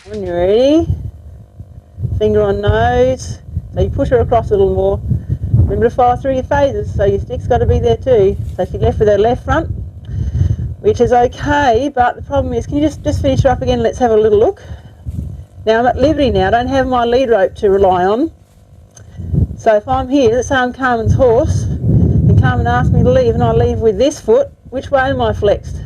When you're ready, finger on nose. So you push her across a little more. Remember to follow through your phases, so your stick's got to be there too. So she left with her left front, which is okay, but the problem is, can you just finish her up again? Let's have a little look. Now I'm at liberty now, I don't have my lead rope to rely on. So if I'm here, let's say I'm Carmen's horse, and Carmen asks me to leave, and I leave with this foot, which way am I flexed?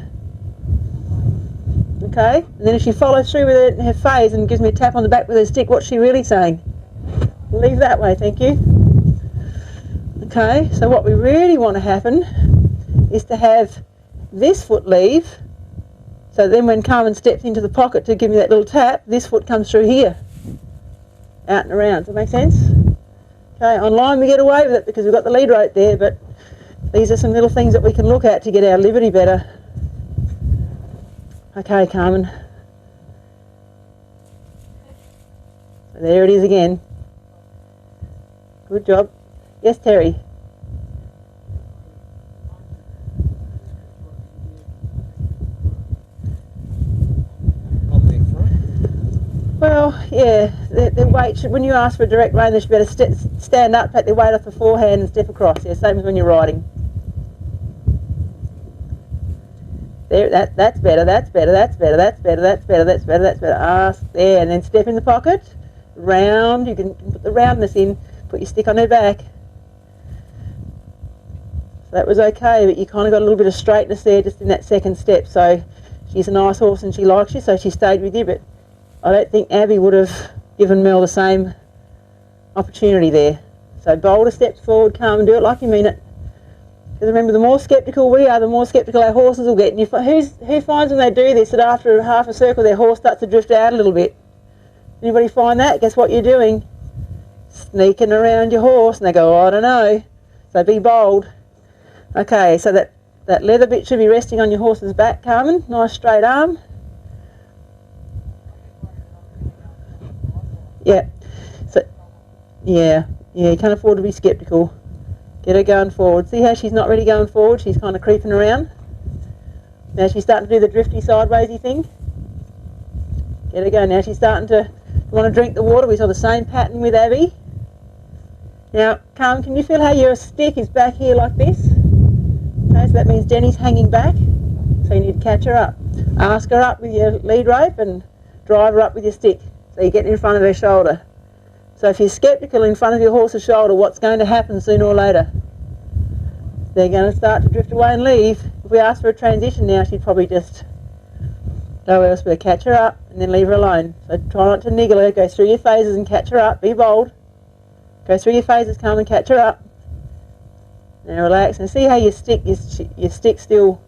Okay, and then if she follows through with it in her phase and gives me a tap on the back with her stick, what's she really saying? Leave that way, thank you. Okay, so what we really want to happen is to have this foot leave, so then when Carmen steps into the pocket to give me that little tap, this foot comes through here, out and around. Does that make sense? Okay, online we get away with it because we've got the lead rope there, but these are some little things that we can look at to get our liberty better. Okay, Carmen. So there it is again. Good job. Yes, Terry. Well, yeah, their weight should, when you ask for a direct rein, they should better stand up, take their weight off the forehand and step across. Yeah, same as when you're riding. There, that's better, that's better, that's better, that's better, that's better, that's better, that's better. Ask there, and then step in the pocket, round. You can put the roundness in, put your stick on her back. So that was okay, but you kind of got a little bit of straightness there just in that second step. So she's a nice horse and she likes you, so she stayed with you, but I don't think Abby would have given Mel the same opportunity there. So bolder steps forward, calm and do it like you mean it. Because remember, the more sceptical we are, the more sceptical our horses will get. And who finds when they do this that after half a circle their horse starts to drift out a little bit? Anybody find that? Guess what you're doing? Sneaking around your horse, and they go, oh, I don't know. So be bold. Okay, so that leather bit should be resting on your horse's back, Carmen. Nice straight arm. Yeah. So, yeah, you can't afford to be sceptical. Get her going forward. See how she's not really going forward? She's kind of creeping around. Now she's starting to do the drifty sidewaysy thing. Get her going. Now she's starting to want to drink the water. We saw the same pattern with Abby. Now, Carmen, can you feel how your stick is back here like this? Okay, so that means Jenny's hanging back. So you need to catch her up. Ask her up with your lead rope and drive her up with your stick. So you're getting in front of her shoulder. So if you're sceptical in front of your horse's shoulder, what's going to happen sooner or later? They're going to start to drift away and leave. If we ask for a transition now, she'd probably just go elsewhere. Catch her up and then leave her alone. So try not to niggle her. Go through your phases and catch her up. Be bold. Go through your phases, come and catch her up. Now relax and see how your stick's still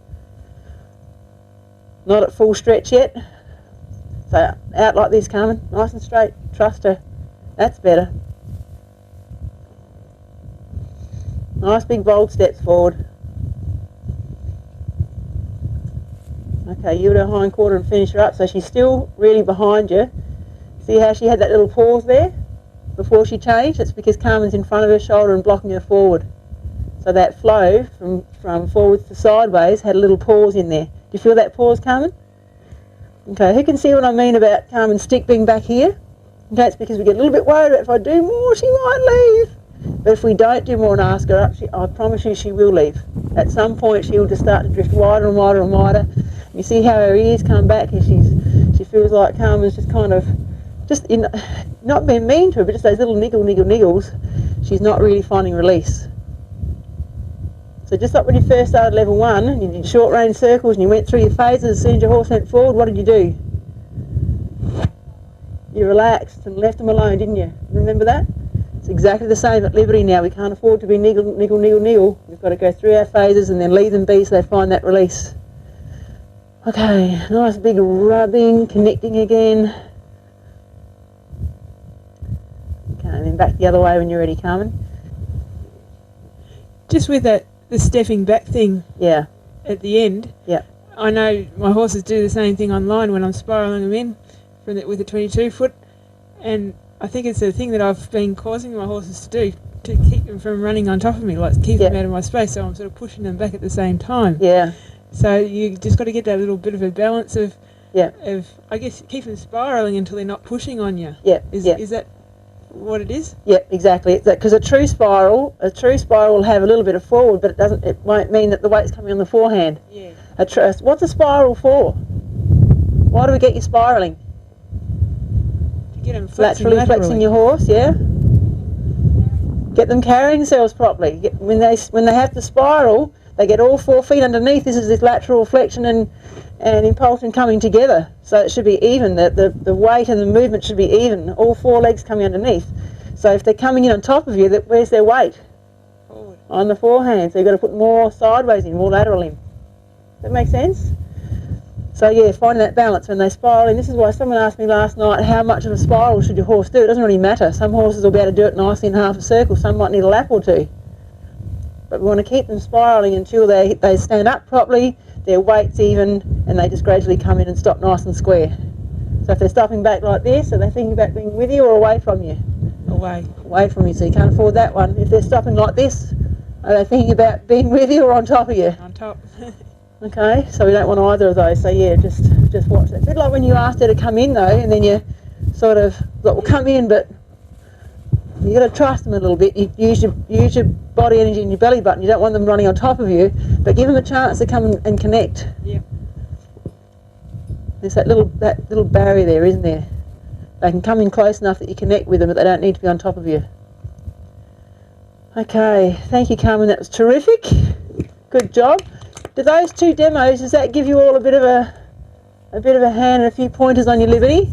not at full stretch yet. So out like this, Carmen. Nice and straight. Trust her. That's better. Nice big bold steps forward. Okay, yield her hind quarter and finish her up. So she's still really behind you. See how she had that little pause there before she changed? That's because Carmen's in front of her shoulder and blocking her forward. So that flow from forwards to sideways had a little pause in there. Do you feel that pause, Carmen? Okay, who can see what I mean about Carmen's stick being back here? Okay, it's because we get a little bit worried about if I do more, she might leave. But if we don't do more and ask her up, I promise you she will leave. At some point she will just start to drift wider and wider and wider. You see how her ears come back and she feels like Carmen's just kind of, not being mean to her, but just those little niggles. She's not really finding release. So just like when you first started level 1, and you did short range circles and you went through your phases as soon as your horse went forward, what did you do? You relaxed and left them alone, didn't you? Remember that? It's exactly the same at liberty now. We can't afford to be niggle. We've got to go through our phases and then leave them be so they find that release. Okay, nice big rubbing, connecting again. Okay, and then back the other way when you're ready, Carmen. Just with the stepping back thing. Yeah. At the end. Yeah. I know my horses do the same thing online when I'm spiralling them in with a 22 foot, and I think it's the thing that I've been causing my horses to do to keep them from running on top of me, like keep them out of my space, so I'm sort of pushing them back at the same time. Yeah. So you just got to get that little bit of a balance of Yeah. of, I guess, keep them spiralling until they're not pushing on you. Yeah. Is that what it is? Yeah, exactly. Because a true spiral will have a little bit of forward, but it won't mean that the weight's coming on the forehand. Yeah. What's a spiral for? Why do we get you spiraling? To get them Laterally flexing your horse, yeah. Get them carrying themselves properly. When they have to spiral, they get all 4 feet underneath. This is this lateral flexion and impulsion coming together. So it should be even. The weight and the movement should be even. All 4 legs coming underneath. So if they're coming in on top of you, where's their weight? Forward. On the forehand. So you've got to put more sideways in, more lateral in. Does that make sense? So yeah, finding that balance when they spiral in. This is why someone asked me last night, how much of a spiral should your horse do? It doesn't really matter. Some horses will be able to do it nicely in half a circle. Some might need a lap or two. But we want to keep them spiraling until they stand up properly, their weight's even, and they just gradually come in and stop nice and square. So if they're stopping back like this, are they thinking about being with you or away from you? Away. Away from you, so you can't afford that one. If they're stopping like this, are they thinking about being with you or on top of you? On top. Okay, so we don't want either of those. So yeah, just watch that. A bit like when you asked her to come in though, and then you sort of like, well, come in, but you got to trust them a little bit. You use your body energy in your belly button. You don't want them running on top of you, but give them a chance to come and connect. Yeah. There's that little barrier there, isn't there? They can come in close enough that you connect with them, but they don't need to be on top of you. Okay, thank you, Carmen. That was terrific. Good job. Do those 2 demos, does that give you all a bit of a hand and a few pointers on your Liberty?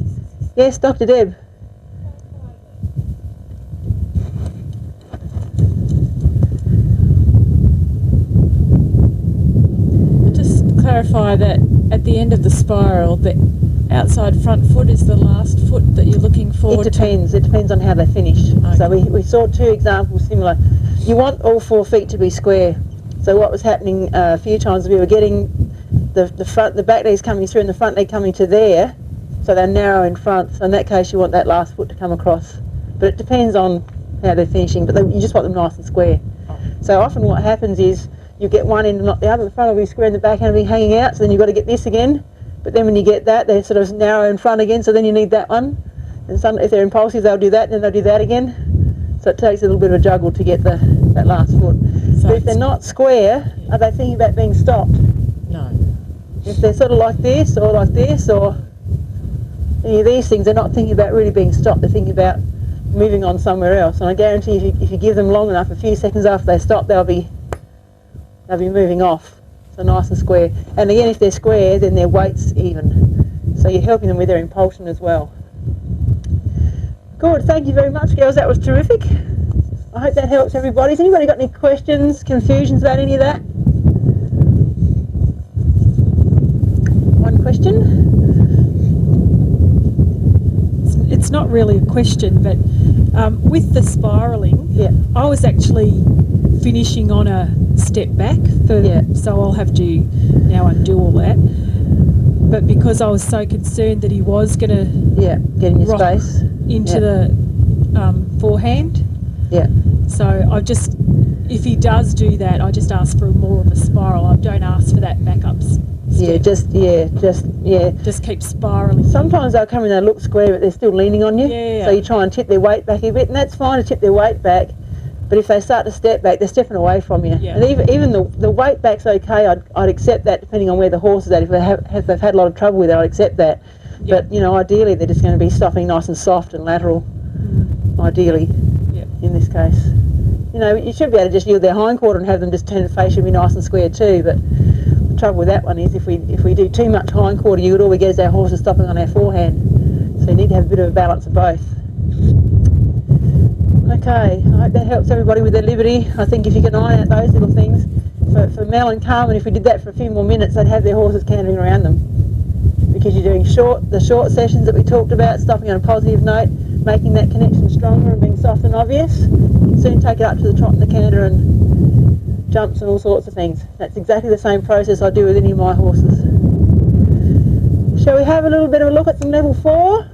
Yes, Dr. Deb. Just clarify that at the end of the spiral, the outside front foot is the last foot that you're looking forward to? It depends on how they finish. Okay. So we saw 2 examples similar. You want all 4 feet to be square. So what was happening a few times, we were getting the back legs coming through and the front leg coming to there, so they're narrow in front. So in that case you want that last foot to come across. But it depends on how they're finishing, but you just want them nice and square. So often what happens is you get one end and not the other. The front will be square and the back end will be hanging out, so then you've got to get this again. But then when you get that, they're sort of narrow in front again, so then you need that one. And if they're impulsive, they'll do that, and then they'll do that again. So it takes a little bit of a juggle to get that last foot. So but if they're not square, are they thinking about being stopped? No. If they're sort of like this or any of these things, they're not thinking about really being stopped. They're thinking about moving on somewhere else. And I guarantee if you give them long enough, a few seconds after they stop, they'll be moving off. So nice and square. And again, if they're square, then their weight's even. So you're helping them with their impulsion as well. Good, thank you very much, girls. That was terrific. I hope that helps everybody. Has anybody got any questions, confusions about any of that? One question? It's not really a question, but with the spiralling, Yeah. I was actually finishing on a step back, so I'll have to now undo all that. But because I was so concerned that he was going to Get in your rock space. into the forehand, so if he does do that, I just ask for more of a spiral. I don't ask for that backup step. Just keep spiralling. Sometimes they'll come in, they look square, but they're still leaning on you. Yeah. So you try and tip their weight back a bit, and that's fine to tip their weight back. But if they start to step back, they're stepping away from you. Yeah. And even the weight back's okay. I'd accept that depending on where the horse is at. If they've had a lot of trouble with it, I'd accept that. Yeah. But ideally they're just going to be stopping nice and soft and lateral. Ideally, in this case. You should be able to just yield their hindquarter and have them just turn and face should be nice and square too. But the trouble with that one is if we do too much hindquarter yield, all we get is our horses stopping on our forehand. So you need to have a bit of a balance of both. Okay, I hope that helps everybody with their Liberty. I think if you can iron out those little things, for Mel and Carmen, if we did that for a few more minutes, they'd have their horses cantering around them. Because you're doing the short sessions that we talked about, stopping on a positive note, making that connection stronger and being soft and obvious. You soon take it up to the trot and the canter and jumps and all sorts of things. That's exactly the same process I do with any of my horses. Shall we have a little bit of a look at some level 4?